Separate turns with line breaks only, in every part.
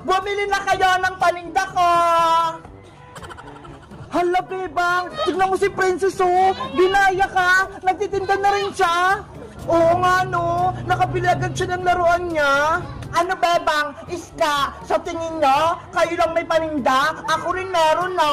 Bumili na kayo ng paninda ko! Hala, Bebang! Tignan mo si Princess, oh! Ginaya ka! Nagtitinda na rin siya! Oo nga, no? Nakabili agad siya ng laruan niya. Ano, Bebang? Iska, sa tingin nyo, kayo lang may paninda? Ako rin meron, na!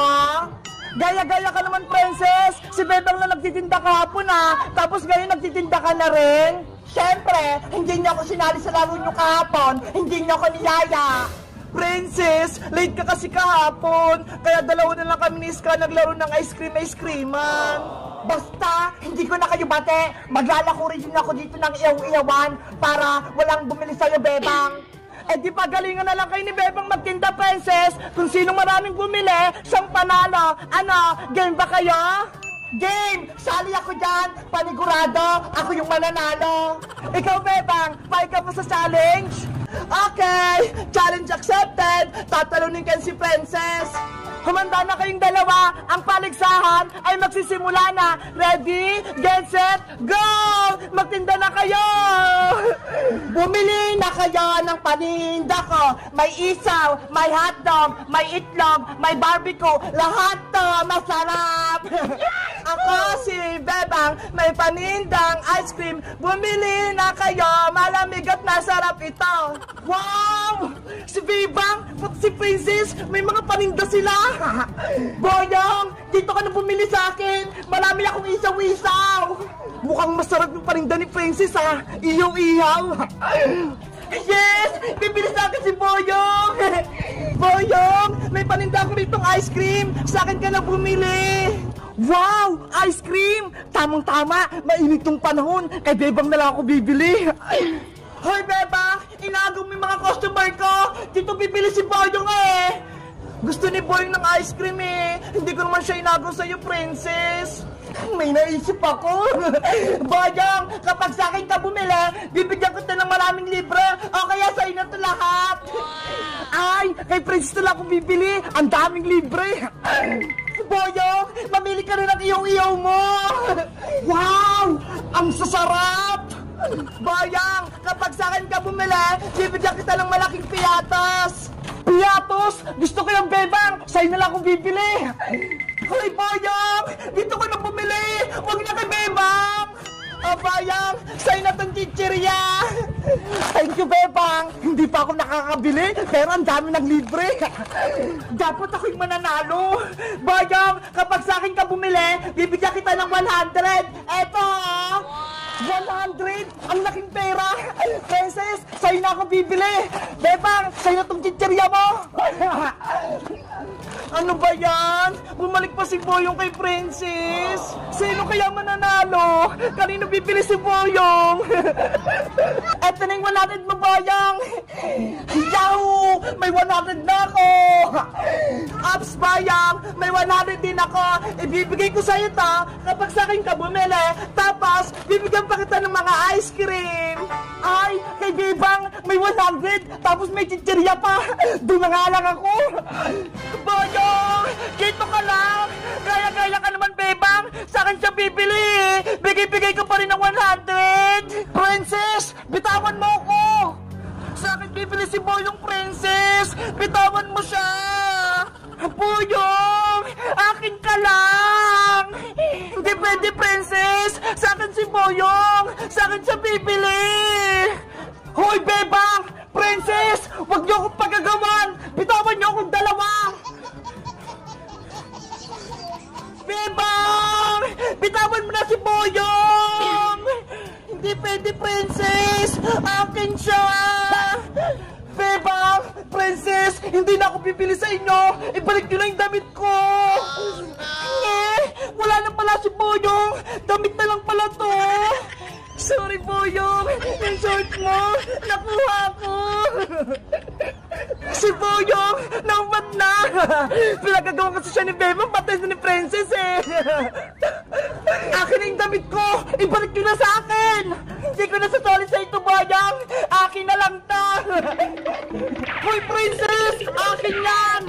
Gaya-gaya ka naman, Princess! Si Bebang na nagtitinda kahapon, tapos ngayon nagtitinda ka na rin? Siyempre, hindi niyo ako sinali sa laro niyo kahapon, hindi niyo ako niyaya! Princess, late ka kasi kahapon, kaya dalawa na lang kami ni Iska naglaro ng ice cream-man. Basta, hindi ko na kayo bate, maglalako rin ako dito ng iyaw-iyawan para walang bumili sa'yo, Bebang. Eh di pagalingan na lang kayo ni Bebang magtinda, Princess, kung sino maraming bumili, siyang panalo. Ano, game ba kayo? Game! Sali ako dyan! Panigurado! Ako yung mananalo! Ikaw, Bebang, paig ka pa sa challenge? Okay! Challenge accepted! Tatalunin kayo si Princess! Humanda na kayong dalawa! Ang paligsahan ay magsisimula na! Ready? Get set? Go! Magtinda na kayo! Bumili na kayo ng paninda ko! May isaw, may hotdog, may itlog, may barbecue, lahat to masarap! Ako si Bebang, may panindang ice cream. Bumili na kayo, malamig at masarap ito. Wow! Si Bebang, pati si Princess, may mga paninda sila. Boyong, dito ka na bumili sa akin. Marami akong isaw-isaw. Mukhang masarap yung paninda ni Princess, ha? Iyaw-iyaw. Yes! Bibili sa akin si Boyong! Boyong! May paninda ako ritong ice cream! Sa akin ka na bumili! Wow! Ice cream! Tamang-tama! Mainit tong panahon! Kay Bebang na lang ako bibili! Hoy, Bebang! Inagaw mo yung mga customer ko! Dito bibili si Boyong, eh! Gusto ni Boyong ng ice cream, eh! Hindi ko naman siya inagaw sa'yo, Princess! May naisip ako! Boyong, kapag sa akin ka bumili, bibigyan ko ito ng maraming libre o kaya sa'yo na ito lahat! Ay, kay Princess na lang ako bibili! Ang daming libre! Boyong, mamili ka rin ng iyaw-iyaw mo! Wow! Ang sasarap! Boyong, kapag sa akin ka bumili, bibigyan kita ng malaking piatos! Piatos? Gusto ko yung Bebang! Sa'yo na lang ako bibili! Hoy, Boyong! Dito ko na bumili! Huwag na kay Bebang! O, Boyong! Sa'yo na itong chichirya! Thank you, Bebang! Hindi pa ako nakakabili, pero ang dami ng libre! Dapat ako yung mananalo! Boyong! Kapag sa akin ka bumili, bibigyan kita ng 100! Eto! 100! Ang laking pera! Princess, sa'yo na ako bibili! Bebang, sa'yo na itong chichirya mo! Ano ba yan? Bumalik pa si Boyong kay Princess! Sino kaya mananalo? Kanino bibili si Boyong? Eto na yung 100 mo, Boyong! Yahoo! May 100 na ako! Ups, Boyong! May 100 din ako! Ibibigay ko sa'yo to kapag sa akin ka bumili. Tapos, bibigyan pa kita ng mga ice cream! Ay, kay Bebang, may 100! Tapos may chichirya pa! Doon na nga lang ako! Boyong! Dito ka lang! Gaya-gaya ka naman, Bebang! Sa akin siya bibili! Bigay-bigay ko pa rin ng 100! Princess! Bitawan mo ko! Sa akin bibili si Boyong, Princess! Bitawan mo siya! Boyong! Akin ka lang! Hindi pwede, Princess! Sa akin si Boyong! Sa akin siya bibili! Hoy, Bebang! Princess! Huwag niyo akong pagagawan! Bitawan niyo akong dalawa! Bebang! Bitawan mo na si Boyong! Hindi pwede, Princess! Akin siya! Bebang! Princess! Hindi na ako bibili sa inyo! Ibalik nyo na yung damit ko! Wala na pala si Boyong! Damit na lang pala to! Sorry, Boyong! Yung short mo! Nakuha ko! Si Boyong! Naumat na! Pinagagawa kasi siya ni Bebang, patay na ni Princess, eh! Akin na yung damit ko! Ibalik nyo na sa akin! Hindi ko na sasali sa ito, Boyong! Akin na lang to! Hoy, Princess! Akin yan!